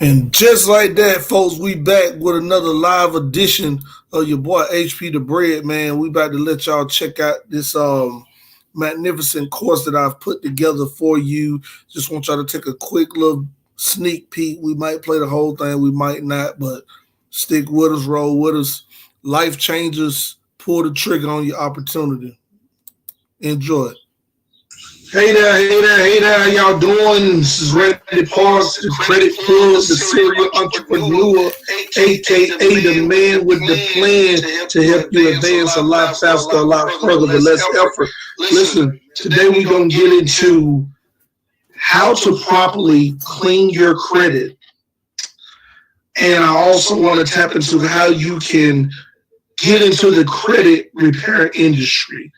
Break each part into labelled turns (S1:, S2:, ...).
S1: And just like that, folks, we back with another live edition of your boy HP the Bread, man. We about to let y'all check out this magnificent course that I've put together for you. Just want y'all to take a quick little sneak peek. We might play the whole thing, we might not, but stick with us, roll with us. Life changers, pull the trigger on your opportunity. Enjoy it.
S2: Hey there, hey there, hey there, how y'all doing? This is Randy Parks, the Credit Plug, the serial entrepreneur, aka the man with the plan to help you advance a lot faster, a lot further with less effort. Listen, today we're going to get into how to properly clean your credit. And I also want to tap into how you can get into the credit repair industry.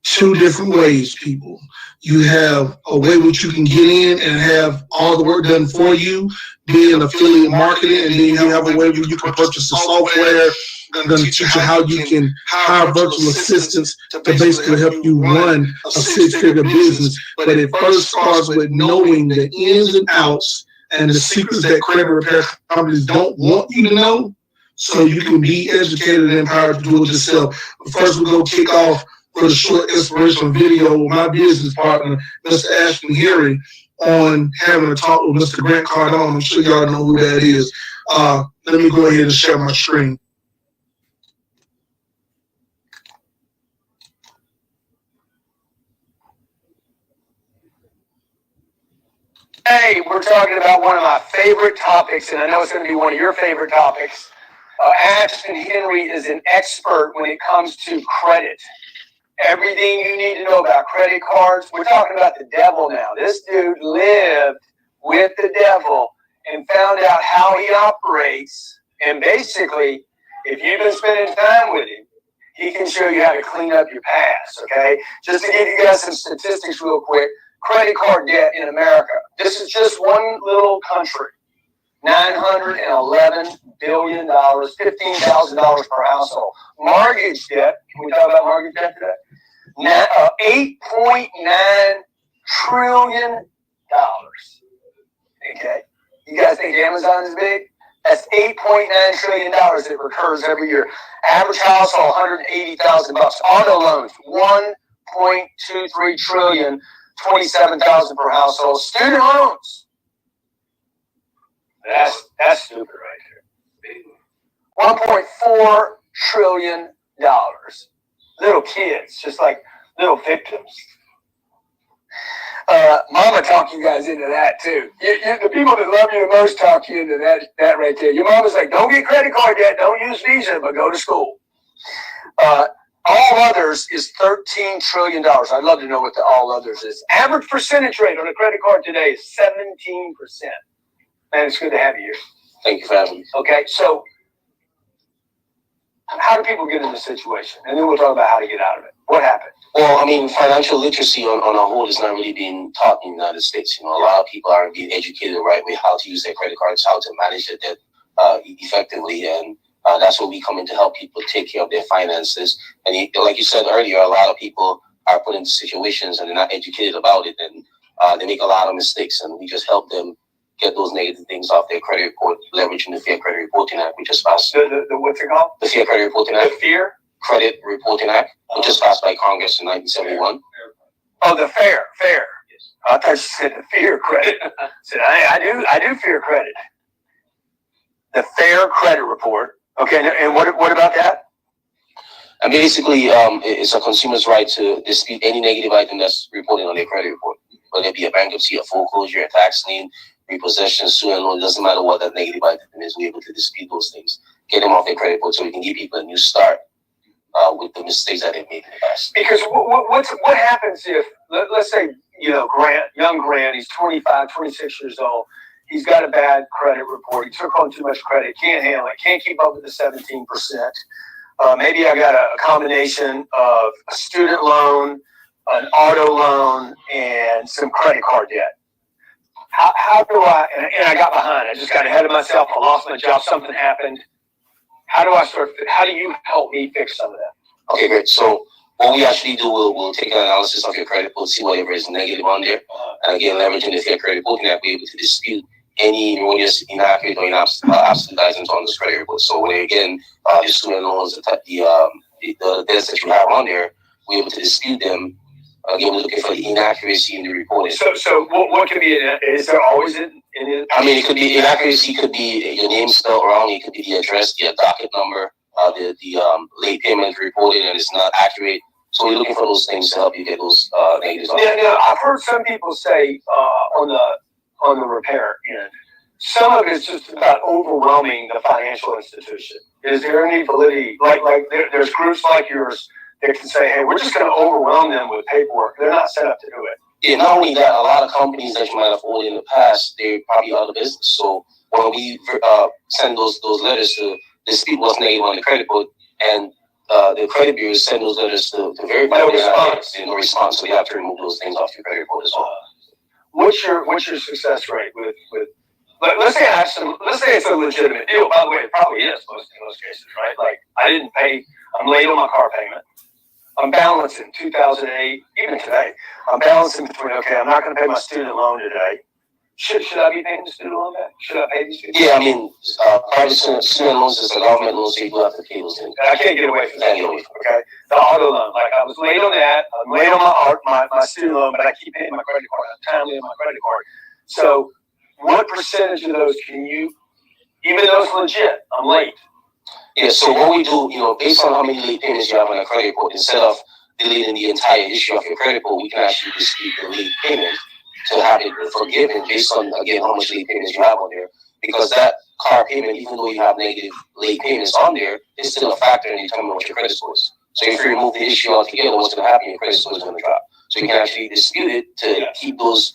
S2: Two different ways, people. You have a way which you can get in and have all the work done for you, being affiliate marketing, and then you have a way where you can purchase the software. I'm going to teach you how you can hire virtual assistants to basically help you run a six-figure business. But it first starts with knowing the ins and outs and the secrets that credit repair companies don't want you to know, so you can be educated and empowered to do it yourself. But first, we're going to kick off for the short inspirational video with my business partner, Mr. Ashton Harry, on having a talk with Mr. Grant Cardone. I'm sure y'all know who that is. Let me go ahead and share my screen.
S3: Hey, we're talking about one of my favorite topics, and I know it's going to be one of your favorite topics. Ashton Henry is an expert when it comes to credit. Everything you need to know about credit cards. We're talking about the devil now. This dude lived with the devil and found out how he operates. And basically, if you've been spending time with him, he can show you how to clean up your past, okay? Just to give you guys some statistics real quick, credit card debt in America. This is just one little country. $911 billion, $15,000 per household. Mortgage debt, can we talk about mortgage debt today? $8.9 trillion. Okay. You guys think Amazon is big? That's $8.9 trillion that recurs every year. Average household, $180,000. Auto loans, $1.23 trillion, $27,000 per household. Student loans. That's stupid right there. $1.4 trillion. Little kids, just like little victims. Mama talk you guys into that too. The people that love you the most talk you into that right there. Your mama's like, don't get credit card debt, don't use Visa, but go to school. All others is $13 trillion. I'd love to know what the all others is. Average percentage rate on a credit card today is 17%. Man, it's good to have you here.
S4: Thank you for having me.
S3: Okay, so how do people get in this situation? And then we'll talk about how to get out of it. What happened?
S4: Well, I mean, financial literacy on a whole is not really being taught in the United States. You know, a lot of people aren't being educated the right way, how to use their credit cards, how to manage their debt effectively. And that's where we come in to help people take care of their finances. And like you said earlier, a lot of people are put into situations and they're not educated about it. And they make a lot of mistakes. And we just help them get those negative things off their credit report, leveraging the Fair Credit Reporting Act, which is passed.
S3: The what's it called?
S4: The Fair Credit Reporting Act.
S3: The Fair
S4: Credit Reporting Act, which was passed by Congress in 1971.
S3: Oh, the Fair. Yes. I thought you said the Fear Credit. I said I do fear credit. The Fair Credit Report. Okay, and what about that?
S4: And basically, it's a consumer's right to dispute any negative item that's reported on their credit report, whether it be a bankruptcy, a foreclosure, a tax lien, repossession, student loan. It doesn't matter what that negative item is. We're able to dispute those things, get them off their credit report, so we can give people a new start with the mistakes that they've made in the past.
S3: Because what happens if, let's say, young Grant, he's 25, 26 years old. He's got a bad credit report. He took on too much credit, can't handle it, can't keep up with the 17%. Maybe I got a combination of a student loan, an auto loan, and some credit card debt. How do I, and I got behind, I just got ahead of myself, I lost my job, something happened. How do you help me fix some of that?
S4: Okay, great. So what we actually do, we'll take an analysis of your credit report, see whatever is negative on there. And again, leveraging the Fair Credit Reporting Act, we're able to dispute any erroneous, inaccurate, or absolute items on this credit report. So when again, the student loans, the debts that you have on there, we're able to dispute them. Again, we're looking for the inaccuracy in the reporting.
S3: So what can be? Is there always in it?
S4: I mean, it could be inaccuracy. Could be your name spelled wrong. It could be the address, the docket number, the late payment reported and it's not accurate. So we're looking for those things to help you get those negatives.
S3: Yeah, I've heard some people say on the repair end, some of it's just about overwhelming the financial institution. Is there any validity? Like there's groups like yours that can say, hey, we're just going to overwhelm them with paperwork. They're not set up to do it.
S4: Yeah, not only that, a lot of companies that you might have owned in the past, they're probably out of business. So when we send those letters to dispute what's negative on the credit report, and the credit bureaus send those letters to verify
S3: no response.
S4: No response, so you have to remove those things off your credit report as well.
S3: What's your success rate with let's say it's a legitimate deal. By the way, it probably is in most cases, right? Like I didn't pay, I'm late on my car payment. I'm balancing 2008, even today. I'm balancing between, okay, I'm not going to pay my student loan today. Should I be paying the student loan back? Should I pay these student
S4: loans? Yeah, I mean, private student loans is a government loan, so you do have to pay those things.
S3: And I can't get away from that. Okay, the auto loan, like I was late on that. I'm late on my student loan, but I keep paying my credit card. I'm timely on my credit card. So, what percentage of those can you, even though it's legit, I'm late?
S4: Yeah, so what we do, based on how many late payments you have on a credit report, instead of deleting the entire issue of your credit report, we can actually dispute the late payment to have it forgiven based on, again, how much late payments you have on there. Because that car payment, even though you have negative late payments on there, is still a factor in determining what your credit score is. So if you remove the issue altogether, what's going to happen? Your credit score is going to drop. So you can actually dispute it to keep those,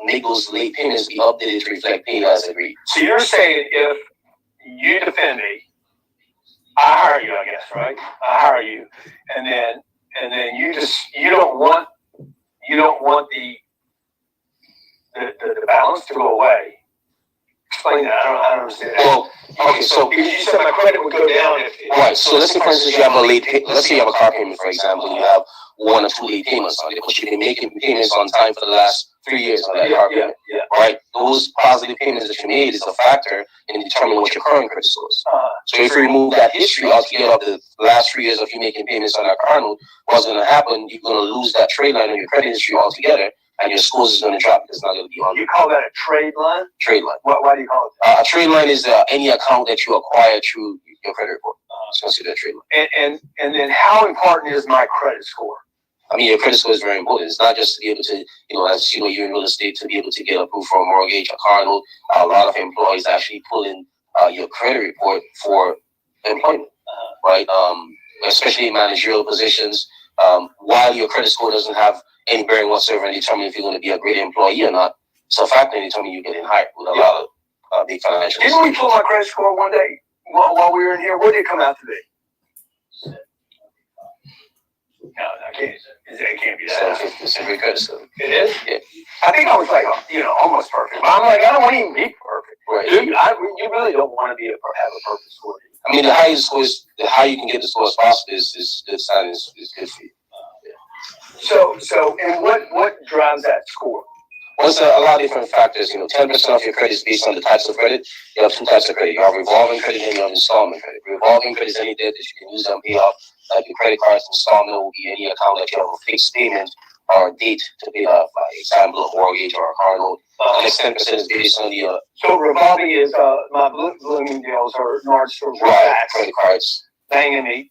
S4: make those late payments be updated to reflect pay as agreed.
S3: So you're saying if you defend me, I hire you, I guess, right? I hire you, and then you don't want the balance to go away. Explain that. I don't understand that.
S4: Well, okay, so
S3: because you said my credit would go down if
S4: right. So let's say, for instance, you have a late. Let's say you have a car payment, for example. You have 1 or 2 late payments on it, but you've been making payments on time for the last 3 years on that car payment.
S3: Yeah.
S4: Right. Those positive payments that you made is a factor in determining what your current credit score is. So if you remove that history altogether of the last 3 years of you making payments on that car note, what's going to happen? You're going to lose that trade line on your credit history altogether, and your scores is going to drop because it's not going to be on.
S3: You call that a trade line?
S4: Trade line.
S3: Why do you call it that?
S4: A trade line is any account that you acquire through your credit report. It's considered a trade line.
S3: And then how important is my credit score?
S4: I mean, your credit score is very important. It's not just to be able to, as you're in real estate, to be able to get approved for a mortgage, a car note. A lot of employees actually pull in your credit report for employment, right? Especially in managerial positions. While your credit score doesn't have any bearing whatsoever in determining if you're going to be a great employee or not, it's a factor in determining you getting hired with a lot of big financial.
S3: Didn't we pull my credit score one day while we were in here? What did it come out to be? No, I can't. It can't be that.
S4: 50% credit score.
S3: It is?
S4: Yeah.
S3: I think I was like, almost perfect. But I'm like, I don't want to even be perfect.
S4: Right.
S3: Dude, you really don't want to have a perfect score.
S4: I mean, the higher score is, the higher you can get the score as possible is good sign, is good for you.
S3: So, and what drives that score?
S4: Well, it's a lot of different factors. 10% of your credit is based on the types of credit. You have 2 types of credit. You have revolving credit and you have installment credit. Revolving credit is any debt that you can use and pay off. Like your credit cards, installment will be any account that you have a fixed payment or a date to pay off, like example, a mortgage or a car loan. The next 10% is based on the.
S3: So revolving is my Bloomingdale's or Nordstrom's
S4: credit cards.
S3: Banging me.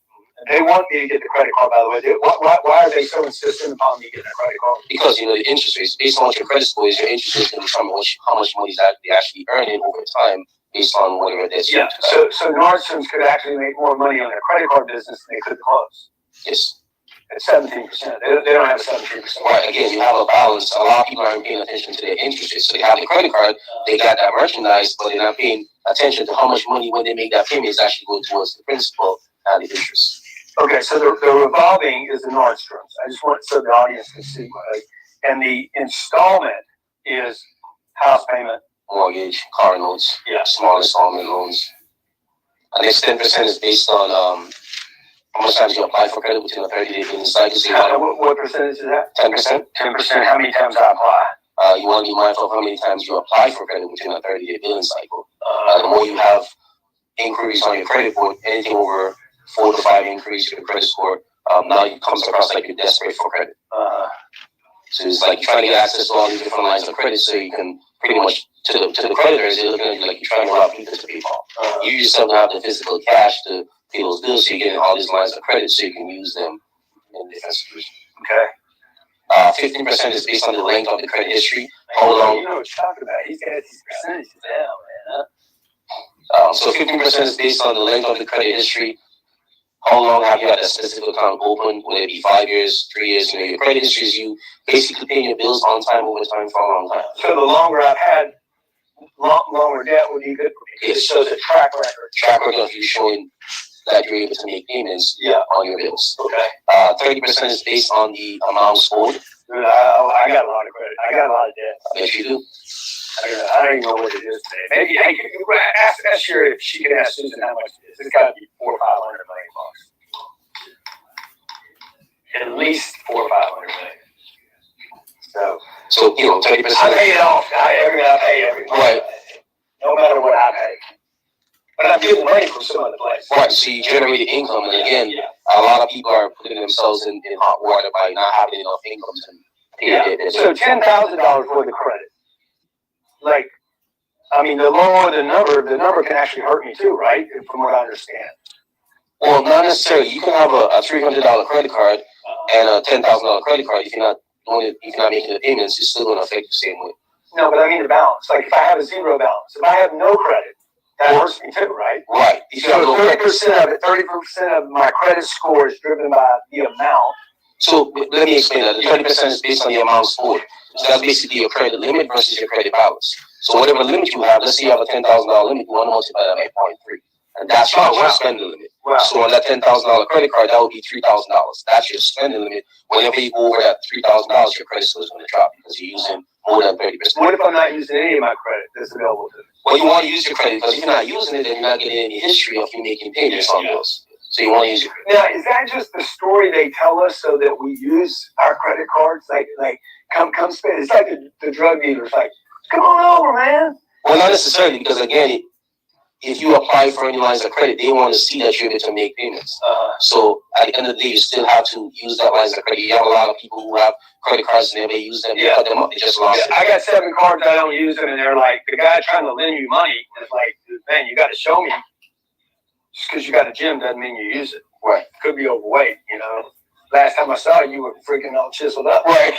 S3: They want me to get the credit card, by the way. Why are they so insistent upon me getting a credit card?
S4: Because, the interest rates, based on what your credit score is, your interest rate can determine how much money is actually earning over time based on whatever that's.
S3: Yeah, so Nordstrom's could actually make more money on their credit card business than they could the clothes.
S4: Yes.
S3: At 17%. They don't have 17%.
S4: Right, again, you have a balance. A lot of people aren't paying attention to their interest rates. So they have the credit card, they got that merchandise, but they're not paying attention to how much money when they make that payment is actually going towards the principal and the interest.
S3: Okay, so the revolving is the Nordstrom's. I just want so the audience can see. And the installment is house payment,
S4: mortgage, car notes, small installment loans. And next 10% is based on how much times you apply for credit within a 30-day payment cycle. So
S3: what percentage is that?
S4: 10%.
S3: 10%. How many times I apply?
S4: you want to be mindful of how many times you apply for credit within a 30-day billing cycle. The more you have inquiries on your credit report, anything over 4 to 5 inquiries to your credit score, now it comes across like you're desperate for credit. So it's like you're trying to get access to all these different lines of credit, so you can pretty much to the creditors, they're looking at you like you're trying to rob people to PayPal. You yourself don't have the physical cash to pay those bills, so you're getting all these lines of credit, so you can use them in different situations.
S3: Okay.
S4: 15% is based on the length of the credit history. How long?
S3: You know what you're talking about. He's got these percentages down, man.
S4: So 15% is based on the length of the credit history. How long have you had a specific account open? Will it be 5 years, 3 years? You know, your credit history is you basically paying your bills on time, over time, for a long time.
S3: So the longer I've had longer debt would be good for me. It shows a track record.
S4: Track record of you showing that you're able to make payments on your bills.
S3: Okay.
S4: 30% is based on the amounts owed.
S3: I got a lot of credit. I got a lot of debt.
S4: I bet you do.
S3: I don't even know what it is today. Maybe hey, ask her if she can ask Susan how much it is. It's got to be $400 or $500 million. At least $400 or $500 million.
S4: So you know, 30%.
S3: I pay it off. I pay every month.
S4: Right.
S3: No matter what I pay. But I'm getting money from some other place.
S4: Right. So you generate income, and again, a lot of people are putting themselves in hot water by not having enough income to pay their
S3: So $10,000 worth of credit. Like, I mean, the lower the number can actually hurt me too, right? From what I understand.
S4: Well, not necessarily. You can have a $300 credit card and a $10,000 credit card. If you're not doing it, if you're not making the payments, it's still going to affect the same way.
S3: No, but I mean the balance. Like if I have a zero balance, if I have no credit, that hurts me too, right?
S4: Right. If you have
S3: So
S4: no
S3: 30% of it, 30% of my credit score is driven by the amount.
S4: So let me explain that. The 30% is based on the amounts owed. So that's basically your credit limit versus your credit balance. So whatever limit you have, let's say you have a $10,000 limit, you want to multiply that by 0.3. And that's your spending limit.
S3: Wow.
S4: So on that $10,000 credit card, that would be $3,000. That's your spending limit. Whenever you go over that $3,000, your credit score is going to drop because you're using more than 30%.
S3: What if I'm not using any of my credit that's available to me?
S4: Well, you want to use your credit because if you're not using it, then you're not getting any history of you making payments on those. So you want to use your credit.
S3: Now, is that just the story they tell us so that we use our credit cards? Like come spend. It's like the drug dealers, like, come on over, man.
S4: Well, not necessarily, because again, if you apply for any lines of credit, they want to see that you're able to make payments. So at the end of the day, you still have to use that lines of credit. You have a lot of people who have credit cards and they use them, they cut them up, they just lost it.
S3: I got 7 cards, I don't use them, and they're like, the guy trying to lend you money is like, man, you got to show me. Just because you got a gym doesn't mean you use it.
S4: Right.
S3: Could be overweight, you know. Last time I saw you, you were freaking all chiseled up.
S4: Right.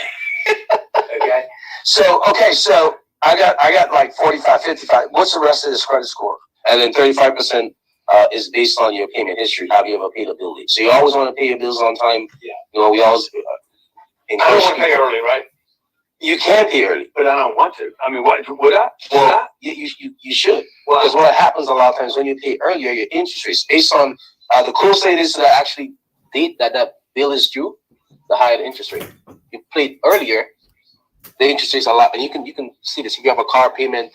S3: Okay. So I got like 45, 55. What's the rest of this credit score?
S4: And then 35% is based on your payment history. Have you ever paid a bill late? So you always want to pay your bills on time.
S3: Yeah.
S4: You know, we always
S3: I
S4: encourage
S3: don't want to pay
S4: people.
S3: early, right?
S4: You can pay early.
S3: But I don't want to. I mean, what would I?
S4: Well, you should. Because what happens a lot of times when you pay earlier, your interest rates, based on the closer it is to the actually date that bill is due, the higher the interest rate. You paid earlier, the interest rates are a lot. And you can see this. If you have a car payment,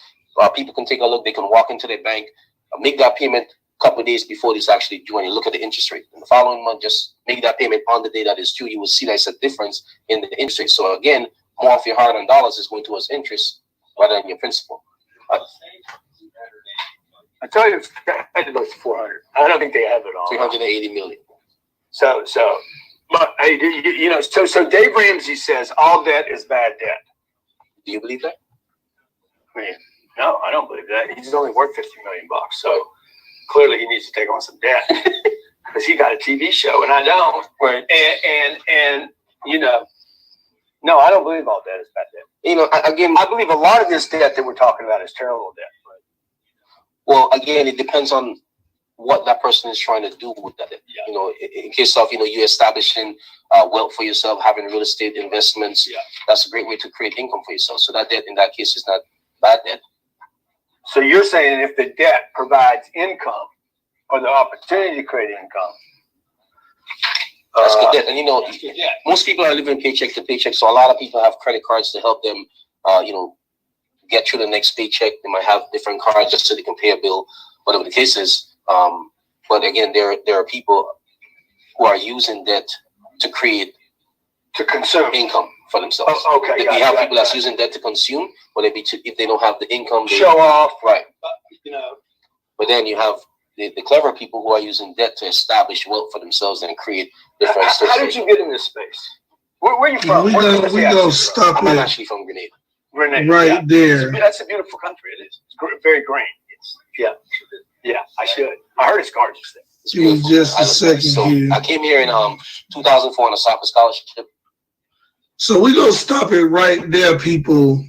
S4: people can take a look. They can walk into their bank, make that payment a couple of days before it's actually due, and you look at the interest rate. And the following month, just make that payment on the day that is due. You will see there's a difference in the interest rate. So again, more of your hard-earned dollars is going towards interest rather than your principal.
S3: I tell you, I did those 400. I don't think they have it all.
S4: 380 million.
S3: But hey, you know, so Dave Ramsey says all debt is bad debt.
S4: Do you believe that?
S3: I mean, no, I don't believe that. He's only worth $50 million, so clearly he needs to take on some debt because he got a TV show and I don't.
S4: Right.
S3: And you know, no, I don't believe all debt is bad debt.
S4: You know, again,
S3: I believe a lot of this debt that we're talking about is terrible debt.
S4: well, again, it depends on what that person is trying to do with that.
S3: Yeah.
S4: You know, in case of, you know, you establishing wealth for yourself, having real estate investments, that's a great way to create income for yourself. So that debt in that case is not bad debt.
S3: So you're saying if the debt provides income or the opportunity to create income,
S4: that's good debt. And you know, most people are living paycheck to paycheck, so a lot of people have credit cards to help them, you know, get through the next paycheck. They might have different cards just so they can pay a bill, whatever the case is. But again, there are people who are using debt to create
S3: to consume
S4: income for themselves.
S3: Okay,
S4: You have people that's using debt to consume, but if they don't have the income, they
S3: show off.
S4: Right.
S3: You know.
S4: But then you have the clever people who are using debt to establish wealth for themselves and create different.
S3: How did you get in this space? Where are you from?
S2: We gonna stop
S4: I'm
S2: it
S4: actually from Grenada.
S2: right there.
S3: That's a beautiful country. It is. It's very green. Yeah, I should. I heard it's gorgeous there.
S2: Give me just a second here.
S4: I came here in 2004 on a soccer scholarship.
S2: So we're going to stop it right there, people.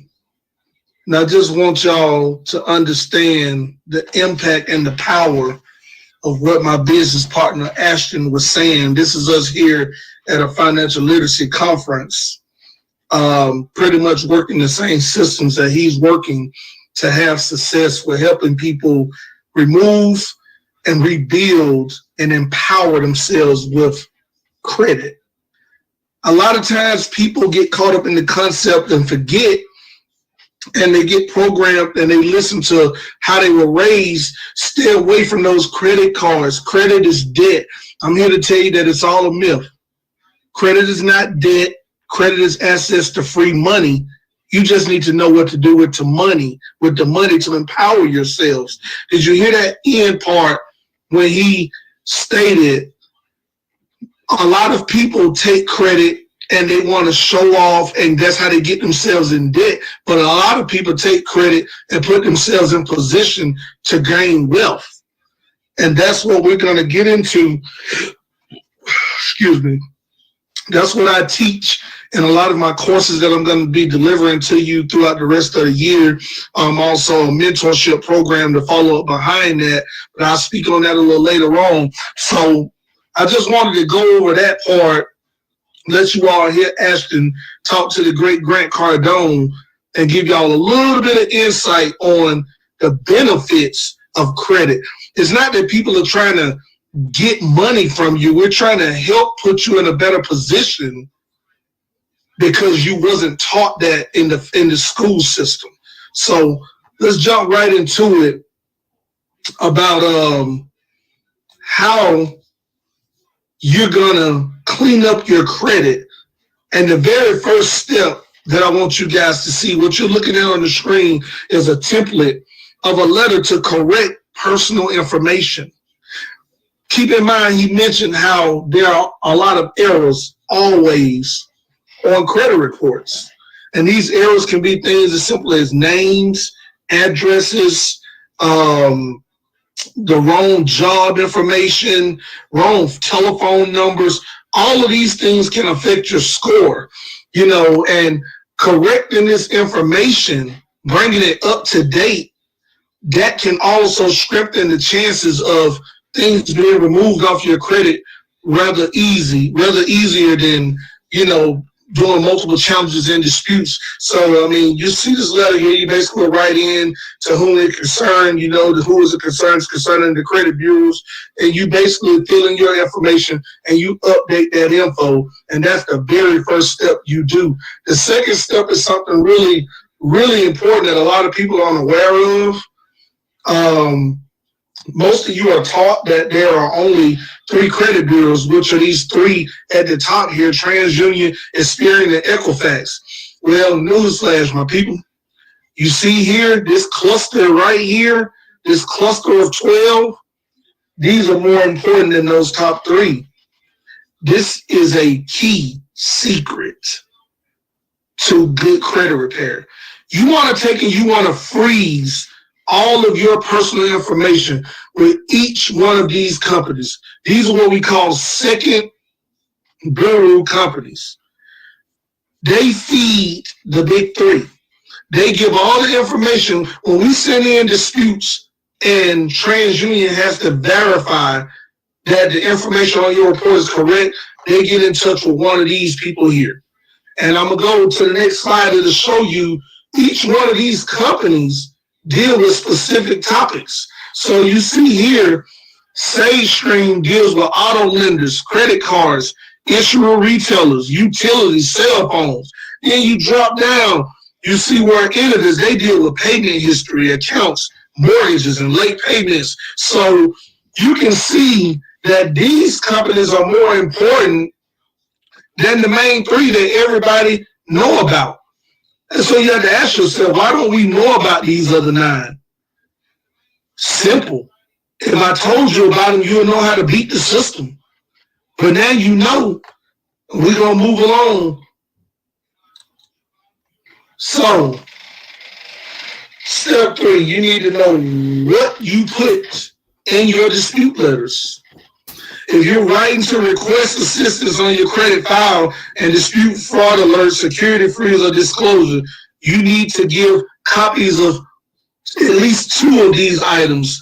S2: And I just want y'all to understand the impact and the power of what my business partner, Ashton, was saying. This is us here at a financial literacy conference, pretty much working the same systems that he's working to have success with helping people remove and rebuild and empower themselves with credit. A lot of times people get caught up in the concept and forget, and they get programmed and they listen to how they were raised. Stay away from those credit cards. Credit is debt. I'm here to tell you that it's all a myth. Credit is not debt. Credit is access to free money. You just need to know what to do with the money to empower yourselves. Did you hear that end part when he stated a lot of people take credit and they want to show off, and that's how they get themselves in debt. But a lot of people take credit and put themselves in position to gain wealth. And that's what we're going to get into. Excuse me. That's what I teach in a lot of my courses that I'm going to be delivering to you throughout the rest of the year. Also a mentorship program to follow up behind that, but I'll speak on that a little later on. So I just wanted to go over that part, let you all hear Ashton talk to the great Grant Cardone and give y'all a little bit of insight on the benefits of credit. It's not that people are trying to get money from you. We're trying to help put you in a better position because you wasn't taught that in the school system. So let's jump right into it about how you're gonna clean up your credit. And the very first step that I want you guys to see, what you're looking at on the screen, is a template of a letter to correct personal information. Keep in mind, he mentioned how there are a lot of errors always on credit reports. And these errors can be things as simple as names, addresses, the wrong job information, wrong telephone numbers. All of these things can affect your score, and correcting this information, bringing it up to date, that can also strengthen the chances of things being removed off your credit rather easier than, doing multiple challenges and disputes. So, you see this letter here, you basically write in to whom it concerned, who is it concerns concerning the credit bureaus, and you basically fill in your information and you update that info. And that's the very first step you do. The second step is something really, really important that a lot of people aren't aware of. Most of you are taught that there are only 3 credit bureaus, which are these 3 at the top here: TransUnion, Experian, and Equifax. Well, newsflash, my people. You see here, this cluster right here, this cluster of 12, these are more important than those top 3. This is a key secret to good credit repair. You want to take and you want to freeze all of your personal information with each one of these companies. These are what we call second bureau companies. They feed the big 3. They give all the information. When we send in disputes and TransUnion has to verify that the information on your report is correct, they get in touch with one of these people here. And I'm going to go to the next slide to show you each one of these companies deal with specific topics. So you see here, SageStream deals with auto lenders, credit cards, issuer retailers, utilities, cell phones. Then you drop down, you see where it is. They deal with payment history, accounts, mortgages, and late payments. So you can see that these companies are more important than the main 3 that everybody know about. And so you have to ask yourself, why don't we know about these other 9? Simple. If I told you about them, you'll know how to beat the system. But now you know. We're going to move along. So, step 3, you need to know what you put in your dispute letters. If you're writing to request assistance on your credit file and dispute fraud alert, security freeze, or disclosure, you need to give copies of at least 2 of these items,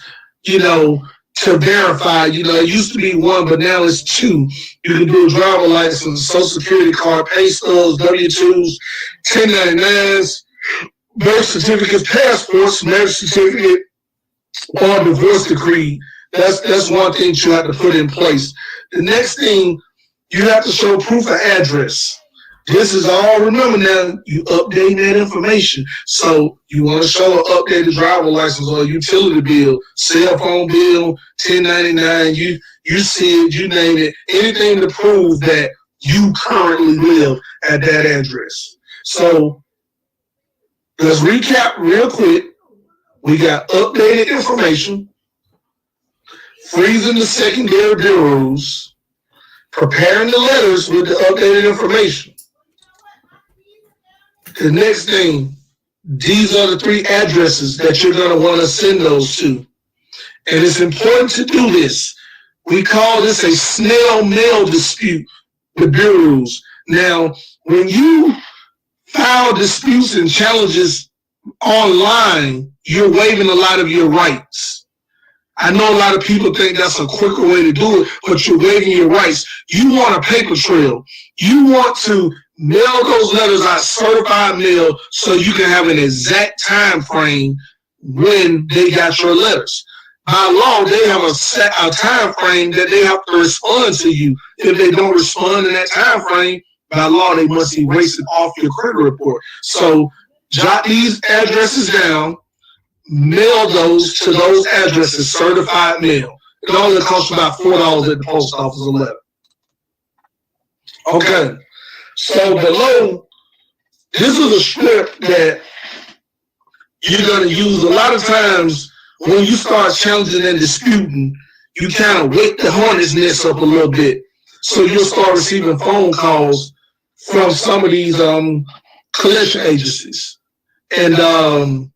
S2: to verify. It used to be 1, but now it's 2. You can do a driver license, social security card, pay stubs, W-2s, 1099s, birth certificates, passports, marriage certificate, or divorce decree. That's one thing you have to put in place. The next thing, you have to show proof of address. This is all, remember now, you update that information. So you want to show an updated driver license or a utility bill, cell phone bill, 1099, you see it, you name it, anything to prove that you currently live at that address. So let's recap real quick. We got updated information, freezing the secondary bureaus, preparing the letters with the updated information. The next thing, these are the 3 addresses that you're going to want to send those to. And it's important to do this. We call this a snail mail dispute, the bureaus. Now, when you file disputes and challenges online, you're waiving a lot of your rights. I know a lot of people think that's a quicker way to do it, but you're waiving your rights. You want a paper trail. You want to mail those letters out certified mail so you can have an exact time frame when they got your letters. By law, they have a time frame that they have to respond to you. If they don't respond in that time frame, by law, they must erase it off your credit report. So jot these addresses down, mail those to those addresses, certified mail. It only costs about $4 at the post office a letter. Okay. So below, this is a script that you're going to use a lot of times when you start challenging and disputing. You kind of wake the hornet's nest up a little bit. So you'll start receiving phone calls from some of these collection agencies. And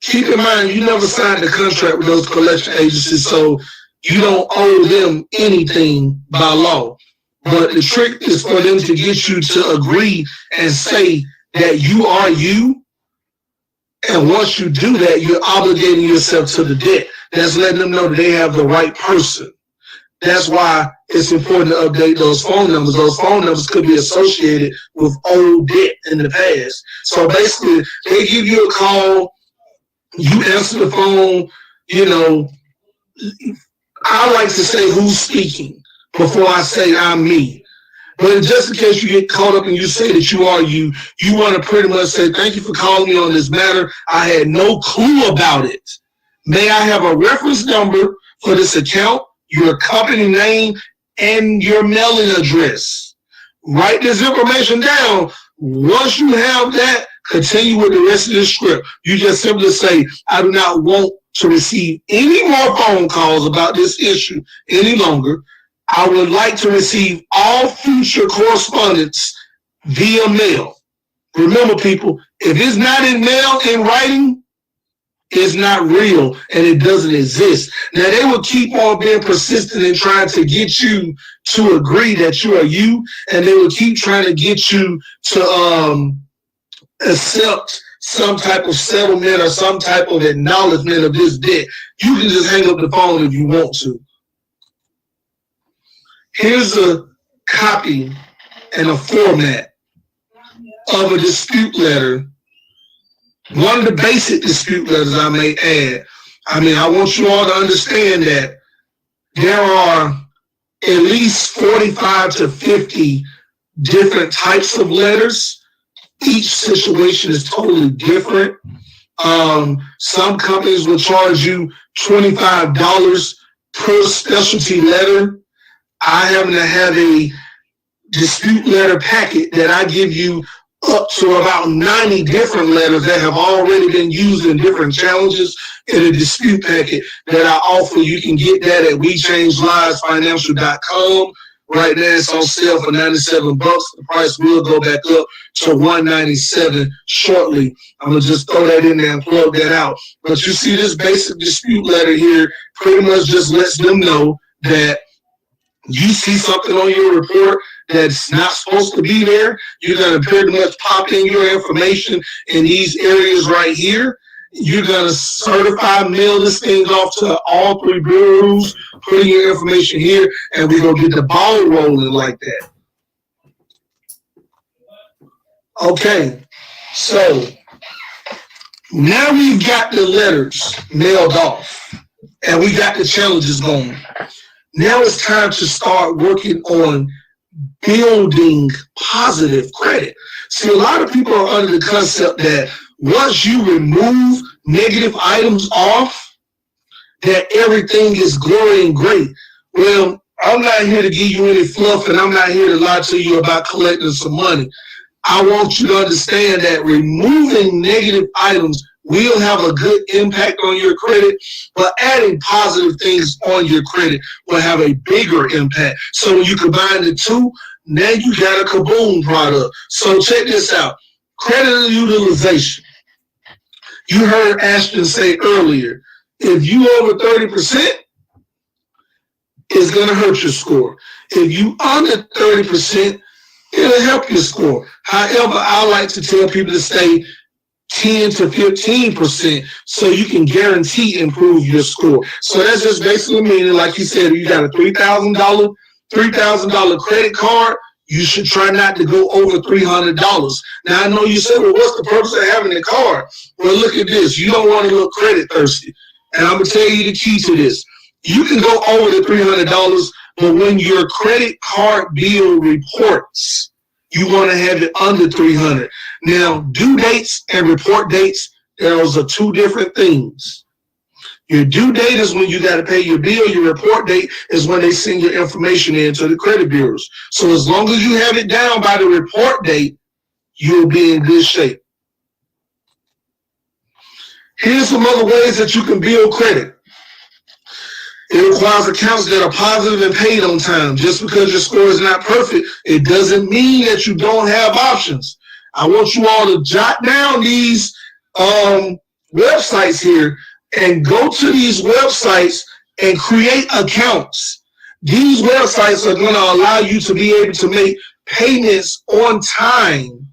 S2: keep in mind, you never signed a contract with those collection agencies, so you don't owe them anything by law. But the trick is for them to get you to agree and say that you are you. And once you do that, you're obligating yourself to the debt. That's letting them know that they have the right person. That's why it's important to update those phone numbers. Those phone numbers could be associated with old debt in the past. So basically, they give you a call, you answer the phone, I like to say who's speaking before I say I'm me. But just in case you get caught up and you say that you are you, you want to pretty much say, thank you for calling me on this matter. I had no clue about it. May I have a reference number for this account, your company name, and your mailing address? Write this information down. Once you have that, continue with the rest of the script. You just simply say, I do not want to receive any more phone calls about this issue any longer. I would like to receive all future correspondence via mail. Remember, people, if it's not in mail, in writing, it's not real and it doesn't exist. Now, they will keep on being persistent in trying to get you to agree that you are you, and they will keep trying to get you to accept some type of settlement or some type of acknowledgement of this debt. You can just hang up the phone if you want to. Here's a copy and a format of a dispute letter. One of the basic dispute letters I may add. I want you all to understand that there are at least 45 to 50 different types of letters. Each situation is totally different. Some companies will charge you $25 per specialty letter. I happen to have a dispute letter packet that I give you up to about 90 different letters that have already been used in different challenges in a dispute packet that I offer. You can get that at WeChangeLivesFinancial.com. Right now it's on sale for $97. The price will go back up to $197 shortly. I'm gonna just throw that in there and plug that out. But you see this basic dispute letter here pretty much just lets them know that you see something on your report that's not supposed to be there. You're going to pretty much pop in your information in these areas right here. You're going to certify mail this thing off to all three bureaus, put in your information here, and we're going to get the ball rolling like that. Okay, so now we've got the letters mailed off, and we got the challenges going. Now it's time to start working on building positive credit. See, a lot of people are under the concept that once you remove negative items off, that everything is glory and great. Well, I'm not here to give you any fluff, and I'm not here to lie to you about collecting some money. I want you to understand that removing negative items will have a good impact on your credit, but adding positive things on your credit will have a bigger impact. So when you combine the two, now you got a kaboom product. So check this out. Credit utilization. You heard Ashton say earlier, if you over 30%, it's going to hurt your score. If you under 30%, it'll help your score. However, I like to tell people to stay 10 to 15% so you can guarantee improve your score. So that's just basically meaning, like you said, if you got a $3,000 credit card, you should try not to go over $300. Now, I know you said, well, what's the purpose of having a card? Well, look at this. You don't want to look credit thirsty. And I'm going to tell you the key to this. You can go over the $300, but when your credit card bill reports, you want to have it under $300. Now, due dates and report dates, those are two different things. Your due date is when you got to pay your bill. Your report date is when they send your information in to the credit bureaus. So as long as you have it down by the report date, you'll be in good shape. Here's some other ways that you can build credit. It requires accounts that are positive and paid on time. Just because your score is not perfect, it doesn't mean that you don't have options. I want you all to jot down these websites here and go to these websites and create accounts. These websites are going to allow you to be able to make payments on time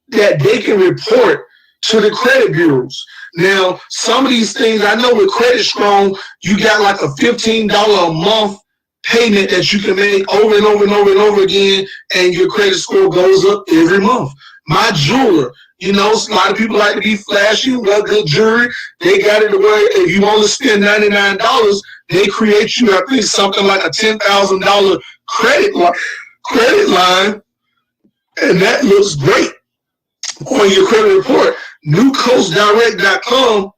S2: that they can report to the credit bureaus. Now, some of these things, I know with Credit Strong, you got like a $15 a month payment that you can make over and over and over and over again, and your credit score goes up every month. My jeweler, you know, a lot of people like to be flashy, wear good jewelry. They got it to where if you only spend $99, they create you, I think, something like a $10,000 credit line, and that looks great on your credit report. NewCoastDirect.com,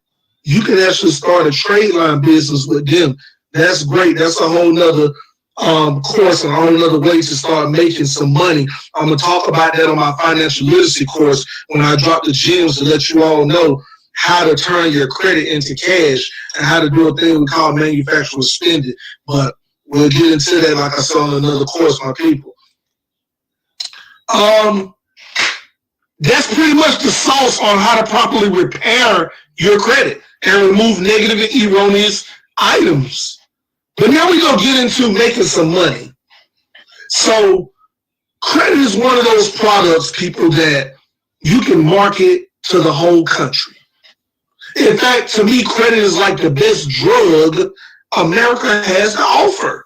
S2: you can actually start a trade line business with them. That's great. That's a whole nother course and a whole nother way to start making some money. I'm going to talk about that on my financial literacy course when I drop the gems to let you all know how to turn your credit into cash and how to do a thing we call manufacturer spending. But we'll get into that, like I said, on another course, my people. That's pretty much the sauce on how to properly repair your credit and remove negative and erroneous items. But now we're going to get into making some money. So credit is one of those products, people, that you can market to the whole country. In fact, to me, credit is like the best drug America has to offer.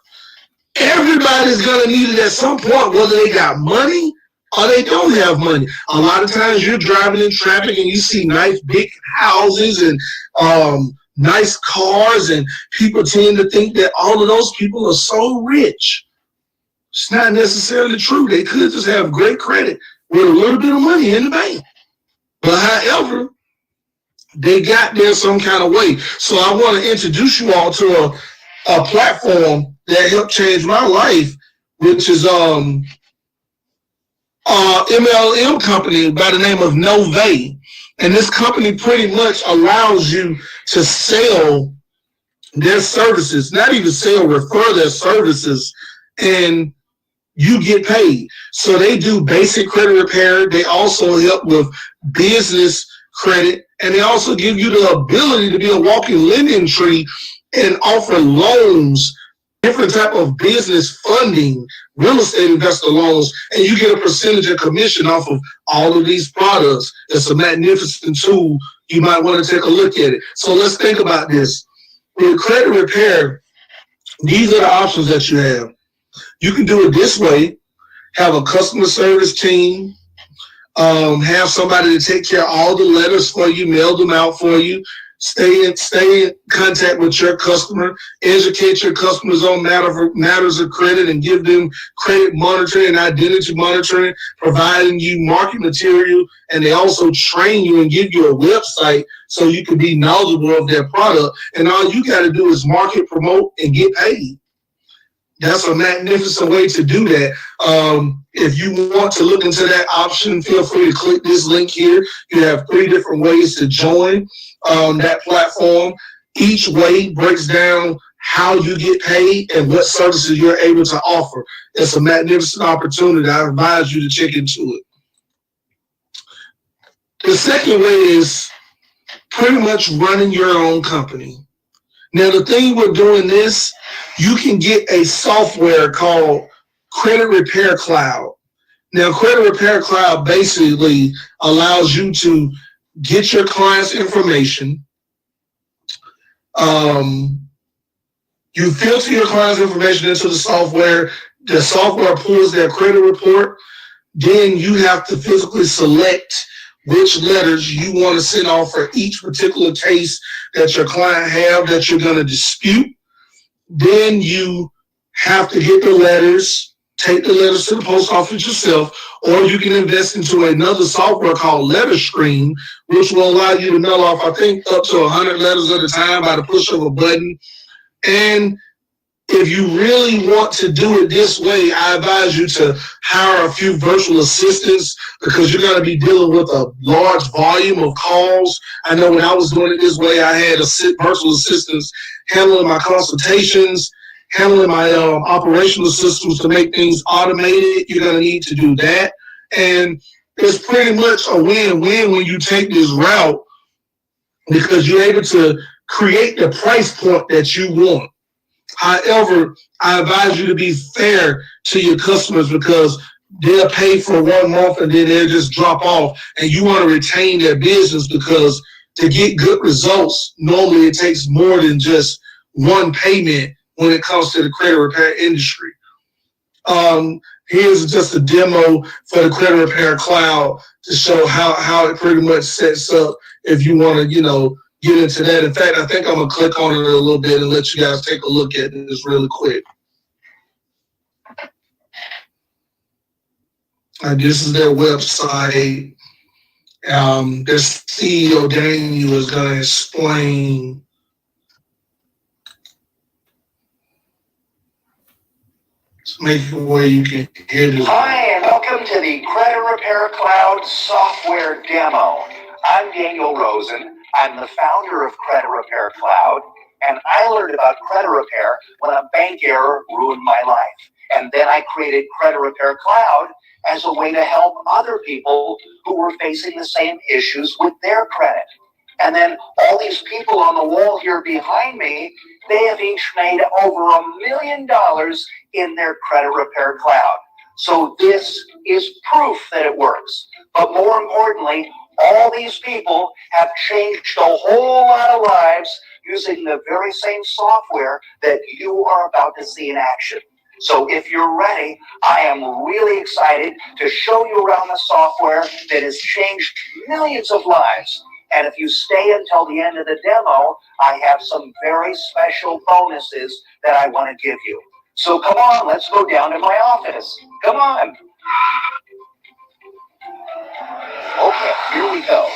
S2: Everybody's going to need it at some point, whether they got money or they don't have money. A lot of times you're driving in traffic and you see nice big houses and nice cars, and people tend to think that all of those people are so rich. It's not necessarily true. They could just have great credit with a little bit of money in the bank. But however, they got there some kind of way. So I want to introduce you all to a platform that helped change my life, which is MLM company by the name of Nove. And this company pretty much allows you to sell their services, not even sell, refer their services, and you get paid. So they do basic credit repair. They also help with business credit, and they also give you the ability to be a walking lending tree and offer loans, different type of business funding, real estate investor loans, and you get a percentage of commission off of all of these products. It's a magnificent tool. You might want to take a look at it. So let's think about this. With credit repair, these are the options that you have. You can do it this way: have a customer service team, have somebody to take care of all the letters for you, mail them out for you, stay in contact with your customer, educate your customers on matters of credit, and give them credit monitoring and identity monitoring, providing you market material, and they also train you and give you a website so you can be knowledgeable of their product. And all you got to do is market, promote, and get paid. That's a magnificent way to do that. If you want to look into that option, feel free to click this link here. You have 3 different ways to join that platform. Each way breaks down how you get paid and what services you're able to offer. It's a magnificent opportunity. I advise you to check into it. The second way is pretty much running your own company. Now, the thing with doing this, you can get a software called Credit Repair Cloud. Now, Credit Repair Cloud basically allows you to get your client's information. You filter your client's information into the software. The software pulls their credit report. Then you have to physically select which letters you want to send off for each particular case that your client have that you're going to dispute. Then you have to get the letters, take the letters to the post office yourself, or you can invest into another software called Letter Stream, which will allow you to mail off, I think, up to 100 letters at a time by the push of a button. And if you really want to do it this way, I advise you to hire a few virtual assistants because you're going to be dealing with a large volume of calls. I know when I was doing it this way, I had virtual assistants handling my consultations, handling my operational systems to make things automated. You're going to need to do that. And it's pretty much a win-win when you take this route because you're able to create the price point that you want. However, I advise you to be fair to your customers because they'll pay for 1 month and then they'll just drop off. And you want to retain their business because to get good results, normally it takes more than just one payment when it comes to the credit repair industry. Here's just a demo for the Credit Repair Cloud to show how it pretty much sets up if you want to, get into that. In fact, I think I'm going to click on it a little bit and let you guys take a look at this really quick. This is their website. Their CEO, Daniel, is going to explain. Let's make it where you can hear this.
S3: Hi, and welcome to the Credit Repair Cloud software demo. I'm Daniel Rosen. I'm the founder of Credit Repair Cloud, and I learned about credit repair when a bank error ruined my life. And then I created Credit Repair Cloud as a way to help other people who were facing the same issues with their credit. And then all these people on the wall here behind me, they have each made over $1 million in their Credit Repair Cloud. So this is proof that it works. But more importantly, all these people have changed a whole lot of lives using the very same software that you are about to see in action. So if you're ready, I am really excited to show you around the software that has changed millions of lives. And if you stay until the end of the demo, I have some very special bonuses that I want to give you. So come on, let's go down to my office. Come on. Okay, here we go.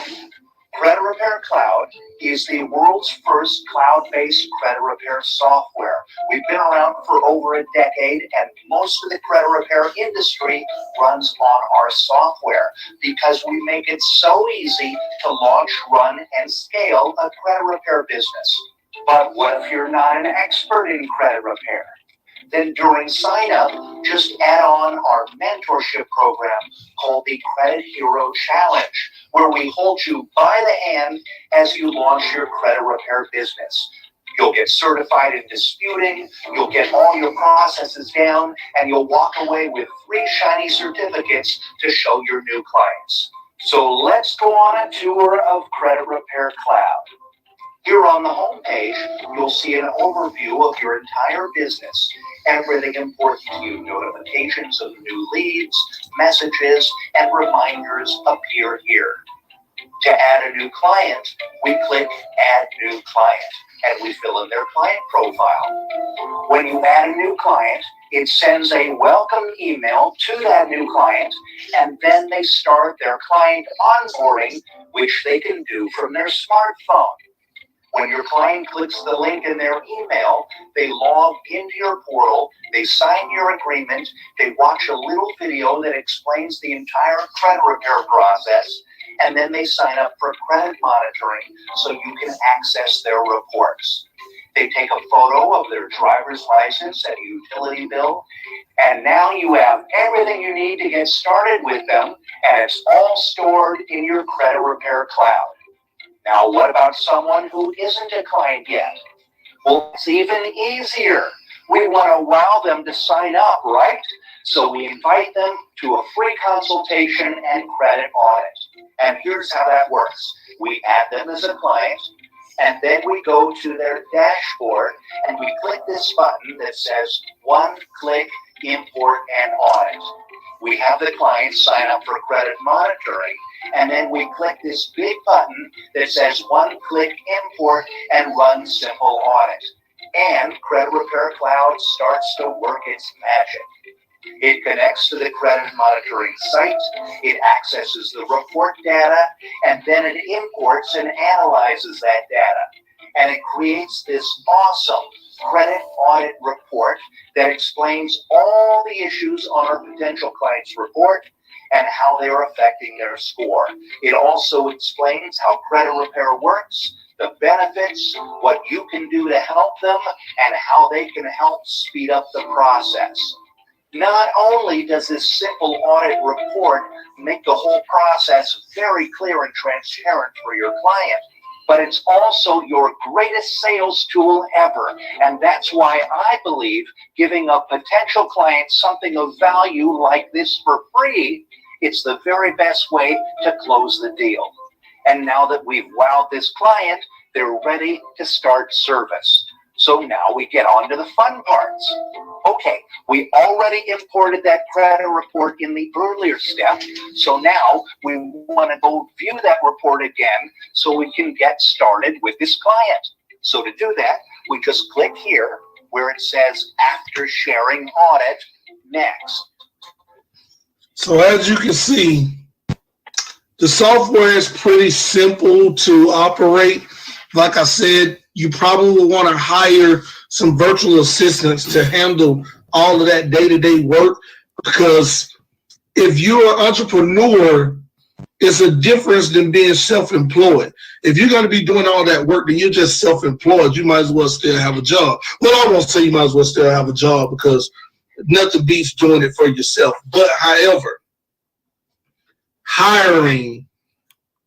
S3: Credit Repair Cloud
S5: Cloud is the world's first cloud-based credit repair software. We've been around for over a decade, and most of the credit repair industry runs on our software because we make it so easy to launch, run, and scale a credit repair business. But what if you're not an expert in credit repair? Then during sign up, just add on our mentorship program called the Credit Hero Challenge, where we hold you by the hand as you launch your credit repair business. You'll get certified in disputing, you'll get all your processes down, and you'll walk away with 3 shiny certificates to show your new clients. So let's go on a tour of Credit Repair Cloud. Here on the home page, you'll see an overview of your entire business. Everything important to you, notifications of new leads, messages, and reminders appear here. To add a new client, we click Add New Client, and we fill in their client profile. When you add a new client, it sends a welcome email to that new client, and then they start their client onboarding, which they can do from their smartphone. When your client clicks the link in their email, they log into your portal, they sign your agreement, they watch a little video that explains the entire credit repair process, and then they sign up for credit monitoring so you can access their reports. They take a photo of their driver's license and utility bill, and now you have everything you need to get started with them, and it's all stored in your Credit Repair Cloud. Now, what about someone who isn't a client yet? Well, it's even easier. We want to wow them to sign up, right? So we invite them to a free consultation and credit audit. And here's how that works. We add them as a client, and then we go to their dashboard, and we click this button that says one-click import and audit. We have the client sign up for credit monitoring, and then we click this big button that says one-click import and run simple audit. And Credit Repair Cloud starts to work its magic. It connects to the credit monitoring site, it accesses the report data, and then it imports and analyzes that data. And it creates this awesome credit audit report that explains all the issues on our potential client's report and how they are affecting their score. It also explains how credit repair works, the benefits, what you can do to help them, and how they can help speed up the process. Not only does this simple audit report make the whole process very clear and transparent for your client, but it's also your greatest sales tool ever. And that's why I believe giving a potential client something of value like this for free, it's the very best way to close the deal. And now that we've wowed this client, they're ready to start service. So now we get on to the fun parts. Okay, we already imported that credit report in the earlier step, so now we want to go view that report again so we can get started with this client. So to do that, we just click here where it says after sharing audit, next.
S2: So as you can see, the software is pretty simple to operate. Like I said, you probably will want to hire some virtual assistants to handle all of that day-to-day work, because if you're an entrepreneur, it's a difference than being self-employed. If you're going to be doing all that work, then you're just self-employed. You might as well still have a job. Well, I won't say you might as well still have a job, because nothing beats doing it for yourself. But however, hiring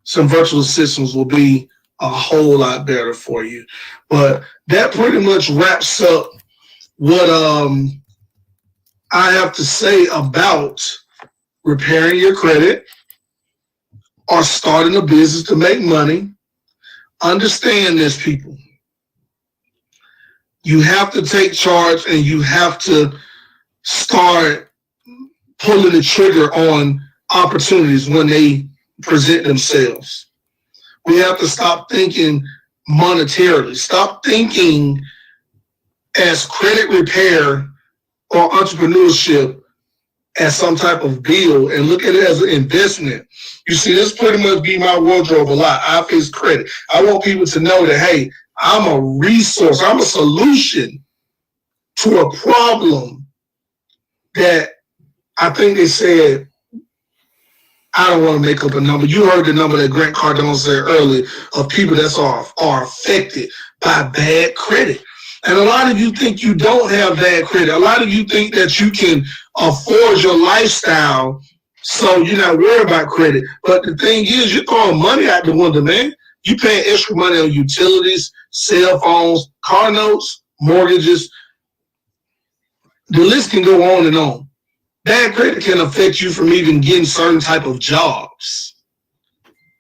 S2: some virtual assistants will be a whole lot better for you. But that pretty much wraps up what I have to say about repairing your credit or starting a business to make money. Understand this, people. You have to take charge, and you have to start pulling the trigger on opportunities when they present themselves. We have to stop thinking monetarily. Stop thinking as credit repair or entrepreneurship as some type of bill and look at it as an investment. You see, this pretty much be my wardrobe a lot. I face credit. I want people to know that, hey, I'm a resource. I'm a solution to a problem that I think they said, I don't want to make up a number. You heard the number that Grant Cardone said earlier of people that are affected by bad credit. And a lot of you think you don't have bad credit. A lot of you think that you can afford your lifestyle, so you're not worried about credit. But the thing is, you're throwing money out the window, man. You paying extra money on utilities, cell phones, car notes, mortgages. The list can go on and on. Bad credit can affect you from even getting certain type of jobs.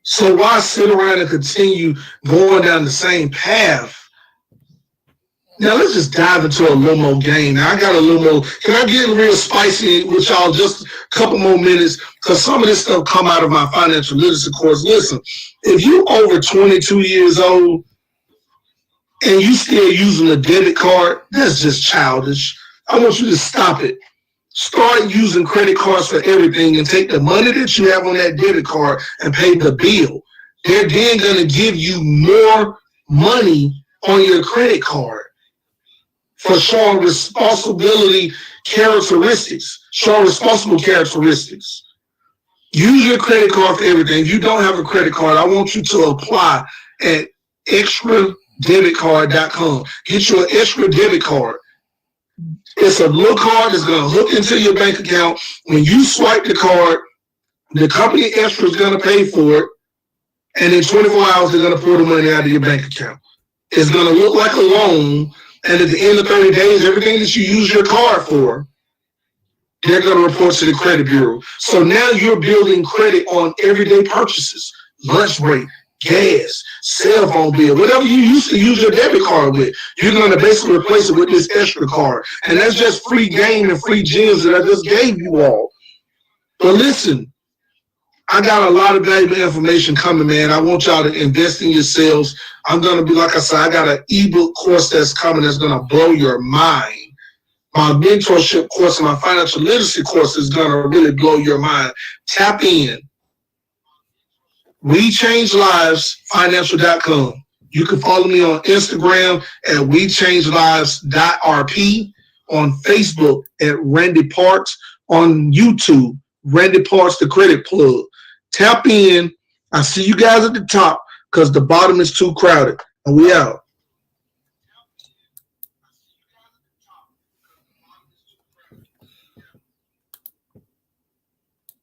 S2: So why sit around and continue going down the same path? Now let's just dive into a little more game. Now I got a little more. Can I get real spicy with y'all just a couple more minutes? Because some of this stuff come out of my financial literacy course. Listen, if you over 22 years old and you still using a debit card, that's just childish. I want you to stop it. Start using credit cards for everything and take the money that you have on that debit card and pay the bill. They're then going to give you more money on your credit card for showing responsibility characteristics, showing responsible characteristics. Use your credit card for everything. If you don't have a credit card, I want you to apply at extradebitcard.com. Get you an extra debit card. It's a little card that's going to hook into your bank account. When you swipe the card, the company extra is going to pay for it, and in 24 hours, they're going to pull the money out of your bank account. It's going to look like a loan, and at the end of 30 days, everything that you use your card for, they're going to report to the credit bureau. So now you're building credit on everyday purchases, lunch break, gas, cell phone bill, whatever you used to use your debit card with. You're going to basically replace it with this extra card. And that's just free game and free gems that I just gave you all. But listen, I got a lot of valuable information coming, man. I want y'all to invest in yourselves. I'm going to be, like I said, I got an ebook course that's coming that's going to blow your mind. My mentorship course and my financial literacy course is going to really blow your mind. Tap in. WeChangeLivesFinancial.com. You can follow me on Instagram at WeChangeLives.rp, on Facebook at Randy Parks, on YouTube, Randy Parks, the Credit Plug. Tap in. I see you guys at the top because the bottom is too crowded. And we out.